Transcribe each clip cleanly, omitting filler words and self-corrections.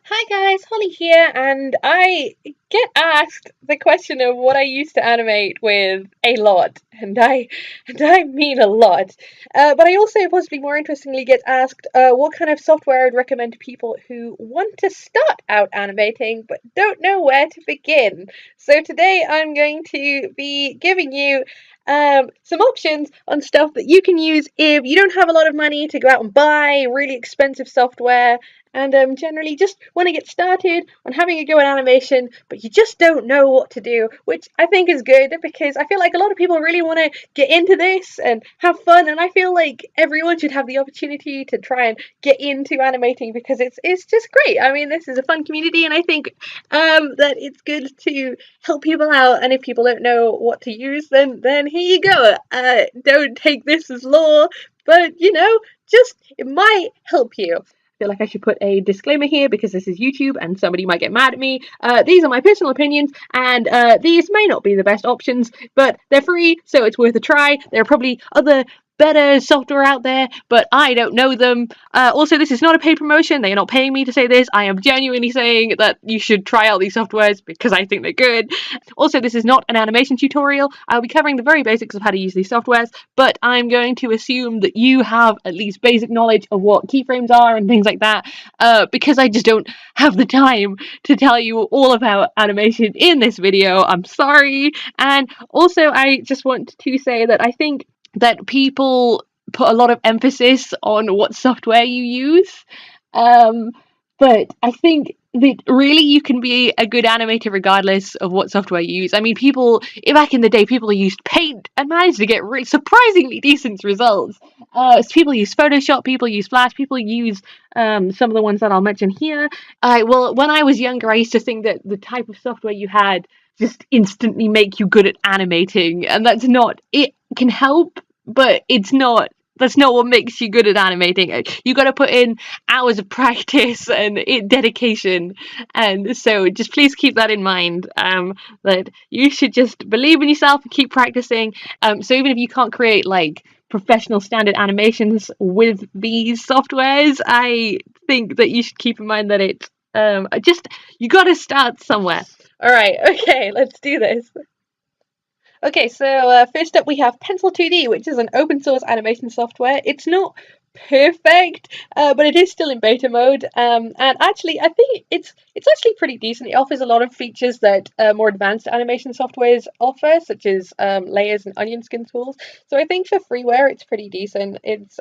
Hi guys, Holly here, and I get asked the question of what I used to animate with a lot, and I mean a lot. But I also, possibly more interestingly, get asked what kind of software I'd recommend to people who want to start out animating but don't know where to begin. So today I'm going to be giving you some options on stuff that you can use if you don't have a lot of money to go out and buy really expensive software and generally just want to get started on having a go at animation, but you just don't know what to do, which I think is good because I feel like a lot of people really want to get into this and have fun, and I feel like everyone should have the opportunity to try and get into animating because it's just great. I mean, this is a fun community, and I think that it's good to help people out. And if people don't know what to use, then here you go. Don't take this as law, but just it might help you. I feel like I should put a disclaimer here because this is YouTube and somebody might get mad at me. These are my personal opinions, and these may not be the best options, but they're free, so it's worth a try. There are probably other better software out there, but I don't know them. Also, this is not a paid promotion. They are not paying me to say this. I am genuinely saying that you should try out these softwares because I think they're good. Also, this is not an animation tutorial. I'll be covering the very basics of how to use these softwares, but I'm going to assume that you have at least basic knowledge of what keyframes are and things like that, because I just don't have the time to tell you all about animation in this video. I'm sorry. And also, I just want to say that I think that people put a lot of emphasis on what software you use. But I think that really you can be a good animator regardless of what software you use. I mean, back in the day, people used Paint and managed to get really surprisingly decent results. So people use Photoshop, people use Flash, people use some of the ones that I'll mention here. Well, when I was younger, I used to think that the type of software you had just instantly make you good at animating, and that's not it. Can help, but that's not what makes you good at animating. You got to put in hours of practice and dedication, and so just please keep that in mind, that you should just believe in yourself and keep practicing. So even if you can't create like professional standard animations with these softwares, I think that you should keep in mind that it's just you got to start somewhere. All right, okay, let's do this. Okay, so first up we have Pencil 2D, which is an open source animation software. It's not perfect, but it is still in beta mode. And actually, I think it's actually pretty decent. It offers a lot of features that more advanced animation softwares offer, such as layers and onion skin tools. So I think for freeware, it's pretty decent. It's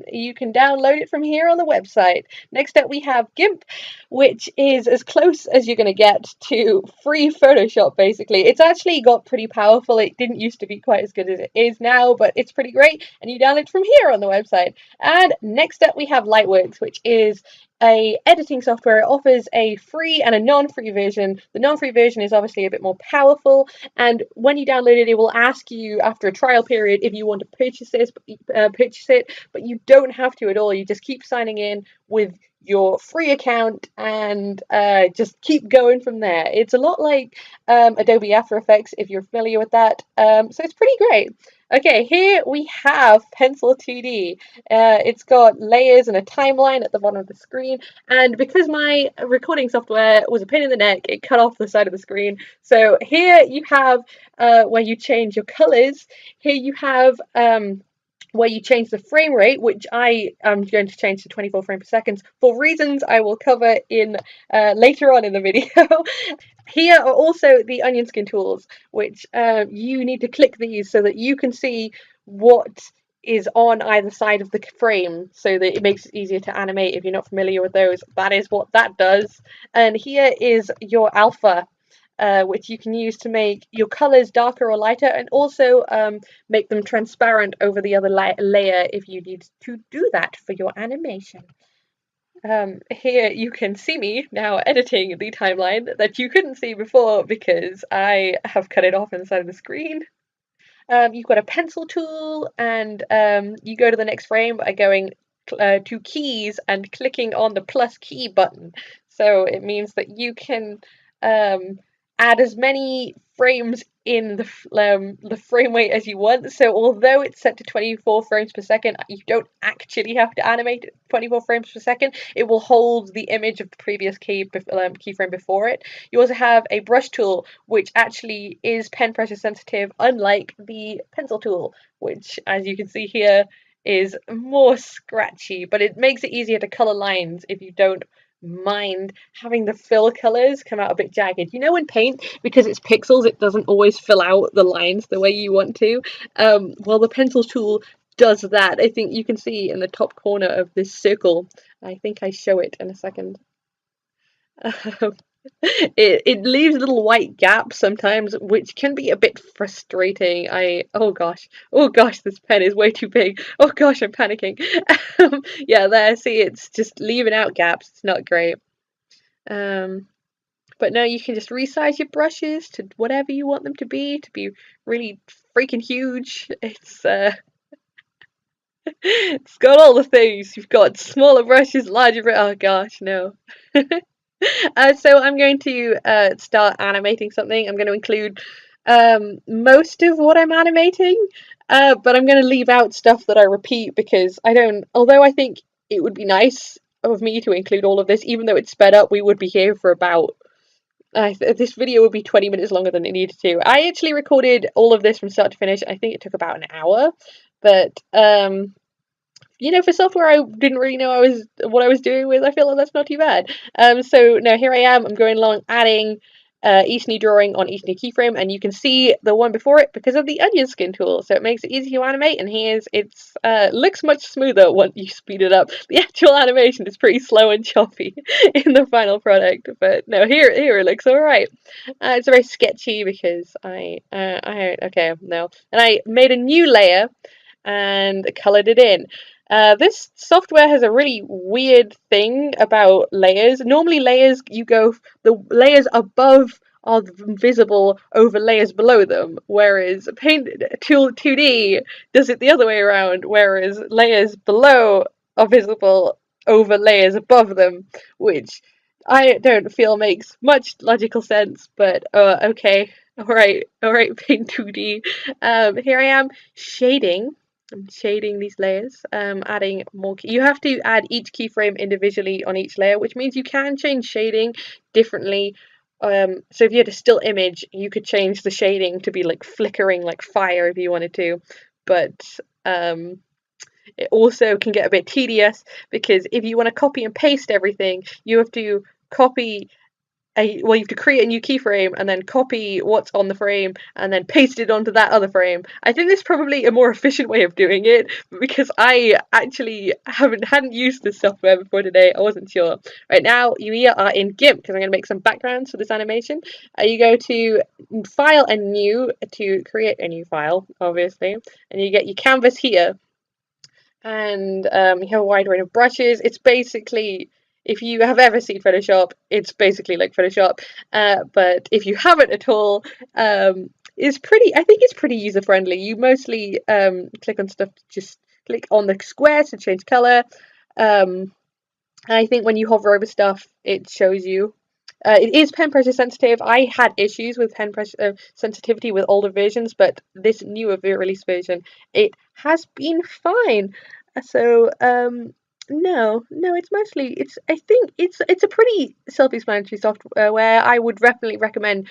you can download it from here on the website. Next up, we have GIMP, which is as close as you're going to get to free Photoshop, basically. It's actually got pretty powerful. It didn't used to be quite as good as it is now, but it's pretty great, and you download it from here on the website. And next up, we have Lightworks, which is a editing software. It offers a free and a non-free version. The non-free version is obviously a bit more powerful, and when you download it, it will ask you after a trial period if you want to purchase it, but you don't have to at all. You just keep signing in with your free account and just keep going from there. It's a lot like Adobe After Effects, if you're familiar with that. So it's pretty great. Okay, here we have Pencil 2D. It's got layers and a timeline at the bottom of the screen, and because my recording software was a pain in the neck, it cut off the side of the screen. So here you have where you change your colors. Here you have where you change the frame rate, which I am going to change to 24 frames per second for reasons I will cover in later on in the video. Here are also the onion skin tools, which you need to click these so that you can see what is on either side of the frame, so that it makes it easier to animate. If you're not familiar with those, that is what that does. And here is your alpha, which you can use to make your colors darker or lighter, and also make them transparent over the other layer if you need to do that for your animation. Here you can see me now editing the timeline that you couldn't see before because I have cut it off on the side of the screen. You've got a pencil tool, and you go to the next frame by going to keys and clicking on the plus key button. So it means that you can add as many frames in the frame rate as you want. So although it's set to 24 frames per second, you don't actually have to animate it 24 frames per second. It will hold the image of the previous keyframe before it. You also have a brush tool, which actually is pen pressure sensitive, unlike the pencil tool, which, as you can see here, is more scratchy, but it makes it easier to color lines if you don't mind having the fill colors come out a bit jagged. You know, in paint, because it's pixels, it doesn't always fill out the lines the way you want to. Well, the pencil tool does that. I think you can see in the top corner of this circle. I think I show it in a second. It leaves little white gaps sometimes, which can be a bit frustrating. Oh gosh, this pen is way too big. Oh gosh, I'm panicking. Yeah, there, see, it's just leaving out gaps. It's not great. But no, you can just resize your brushes to whatever you want them to be really freaking huge. It's got all the things. You've got smaller brushes, larger oh gosh, no. So I'm going to start animating something. I'm going to include most of what I'm animating, but I'm going to leave out stuff that I repeat because although I think it would be nice of me to include all of this, even though it's sped up, we would be here for about this video would be 20 minutes longer than it needed to. I actually recorded all of this from start to finish. I think it took about an hour, but you know, for software I didn't really know what I was doing with, I feel like that's not too bad. So now here I am. I'm going along adding each new drawing on each new keyframe, and you can see the one before it because of the onion skin tool, so it makes it easy to animate. And it's looks much smoother once you speed it up. The actual animation is pretty slow and choppy in the final product, but no, here it looks all right. It's very sketchy because okay, no, and I made a new layer and colored it in. This software has a really weird thing about layers. Normally layers, the layers above are visible over layers below them, whereas Paint Tool 2D does it the other way around, whereas layers below are visible over layers above them, which I don't feel makes much logical sense, but okay. Alright, Paint 2D. Here I am shading. I'm shading these layers, adding more. You have to add each keyframe individually on each layer, which means you can change shading differently. So if you had a still image, you could change the shading to be like flickering like fire if you wanted to. But it also can get a bit tedious because if you want to copy and paste everything, you have to you have to create a new keyframe and then copy what's on the frame and then paste it onto that other frame. I think there's probably a more efficient way of doing it, but because I actually hadn't used this software before today, I wasn't sure. Right now, you are in GIMP because I'm going to make some backgrounds for this animation. You go to File and New to create a new file, obviously, and you get your canvas here. And you have a wide range of brushes. It's basically, if you have ever seen Photoshop, it's basically like Photoshop. But if you haven't at all, I think it's pretty user friendly. You mostly click on stuff, just click on the squares to change color. I think when you hover over stuff, it shows you. It is pen pressure sensitive. I had issues with pen pressure sensitivity with older versions, but this newer release version, it has been fine. So no, I think it's a pretty self-explanatory software where I would definitely recommend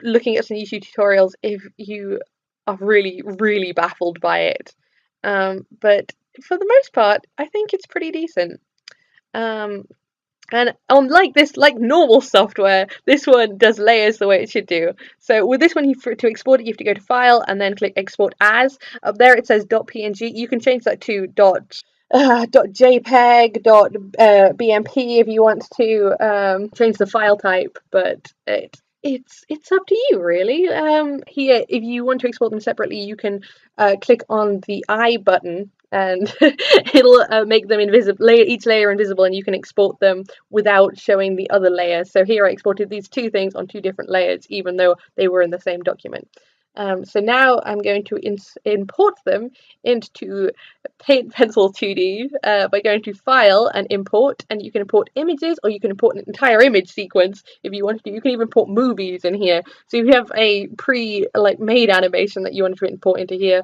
looking at some YouTube tutorials if you are really, really baffled by it. But for the most part, I think it's pretty decent. And unlike like normal software, this one does layers the way it should do. So with this one, to export it, you have to go to File and then click Export As. Up there it says .png. You can change that to .jpeg, .bmp if you want to change the file type, but it's up to you really. Here, if you want to export them separately, you can click on the I button and it'll make them invisible, each layer invisible, and you can export them without showing the other layer. So here I exported these two things on two different layers, even though they were in the same document. So now I'm going to import them into Paint Pencil 2D by going to File and Import, and you can import images, or you can import an entire image sequence if you want to. You can even import movies in here. So if you have a made animation that you want to import into here,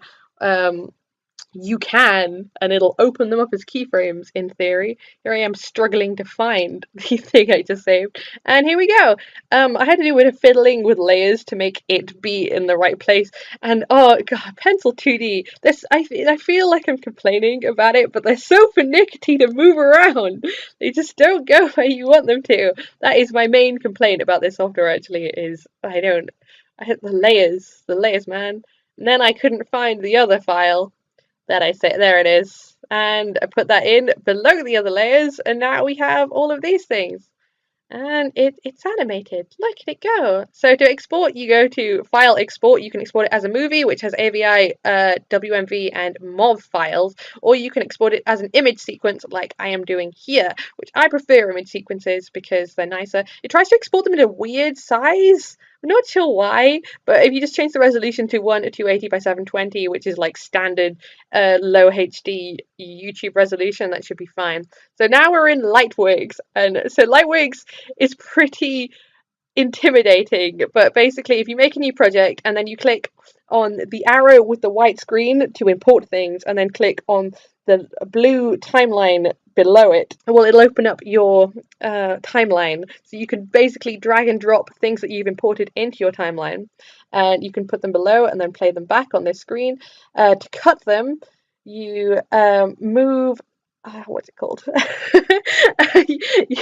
you can, and it'll open them up as keyframes in theory. Here I am struggling to find the thing I just saved, and here we go. I had to do a bit of fiddling with layers to make it be in the right place, and oh god, Pencil 2D, I feel like I'm complaining about it, but they're so finicky to move around. They just don't go where you want them to. That is my main complaint about this software, actually, is I hit the layers, man. And then I couldn't find the other file that I say, there it is, and I put that in below the other layers, and now we have all of these things, and it's animated. Look at it go. So to export, you go to File, Export. You can export it as a movie, which has AVI, WMV, and MOV files, or you can export it as an image sequence like I am doing here, which I prefer image sequences because they're nicer. It tries to export them in a weird size. I'm not sure why, but if you just change the resolution to 280 by 720, which is like standard low HD YouTube resolution, that should be fine. So now we're in Lightworks, and so Lightworks is pretty intimidating, but basically if you make a new project and then you click on the arrow with the white screen to import things, and then click on the blue timeline below it, well, it'll open up your timeline, so you can basically drag and drop things that you've imported into your timeline, and you can put them below and then play them back on this screen. To cut them, you move what's it called?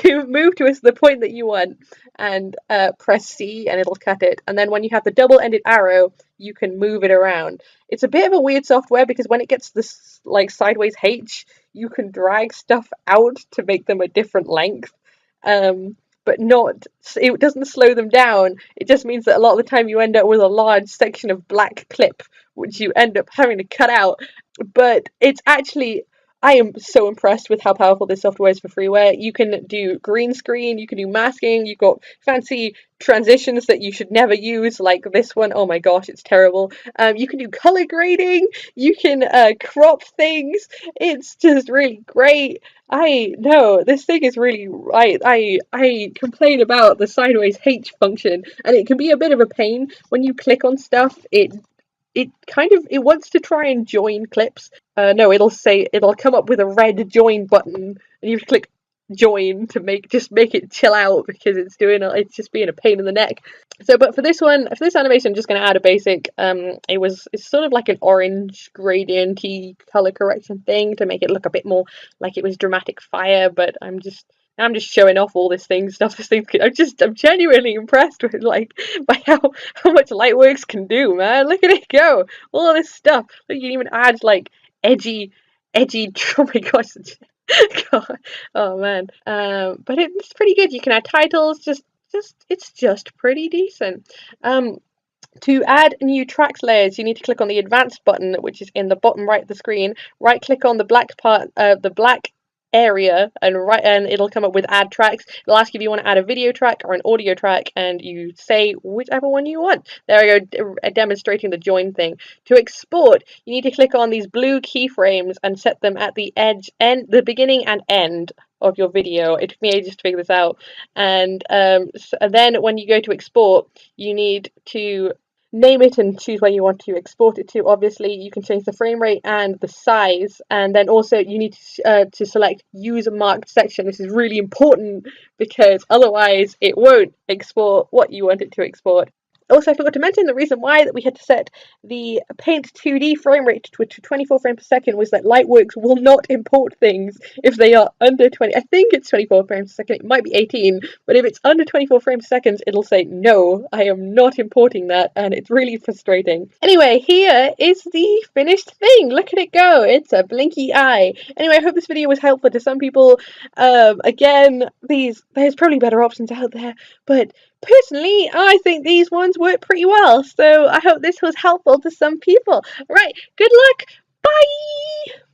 You move to the point that you want and press C, and it'll cut it. And then when you have the double-ended arrow, you can move it around. It's a bit of a weird software because when it gets this like sideways H, you can drag stuff out to make them a different length. But it doesn't slow them down. It just means that a lot of the time you end up with a large section of black clip, which you end up having to cut out. But it's actually, I am so impressed with how powerful this software is for freeware. You can do green screen, you can do masking, you've got fancy transitions that you should never use, like this one. Oh my gosh, it's terrible. You can do color grading, you can crop things. It's just really great. I know this thing is really. I complain about the sideways H function, and it can be a bit of a pain when you click on stuff. It wants to try and join clips. No, it'll come up with a red join button, and you click join to make it chill out because it's just being a pain in the neck. So, but for this animation, I'm just going to add a basic. It's sort of like an orange gradient-y color correction thing to make it look a bit more like it was dramatic fire. But I'm just showing off all this stuff. I'm genuinely impressed with by how much Lightworks can do, man. Look at it go, all this stuff. Look, you can even add like edgy. Oh my gosh, God. Oh man. But it's pretty good. You can add titles. It's just pretty decent. To add new tracks layers, you need to click on the advanced button, which is in the bottom right of the screen. Right click on the black part, the black area, and it'll come up with add tracks. It'll ask if you want to add a video track or an audio track, and you say whichever one you want. There we go, demonstrating the join thing. To export, you need to click on these blue keyframes and set them at the the beginning and end of your video. It took me ages to figure this out, and then when you go to export, you need to name it and choose where you want to export it to. Obviously, you can change the frame rate and the size, and then also you need to select use a marked section. This is really important because otherwise it won't export what you want it to export. Also, I forgot to mention the reason why that we had to set the Paint 2D frame rate to 24 frames per second was that Lightworks will not import things if they are under 20. I think it's 24 frames per second. It might be 18, but if it's under 24 frames per second, it'll say, no, I am not importing that, and it's really frustrating. Anyway, here is the finished thing. Look at it go. It's a blinky eye. Anyway, I hope this video was helpful to some people. Again, there's probably better options out there, but personally, I think these ones work pretty well, so I hope this was helpful to some people. Right, good luck, bye!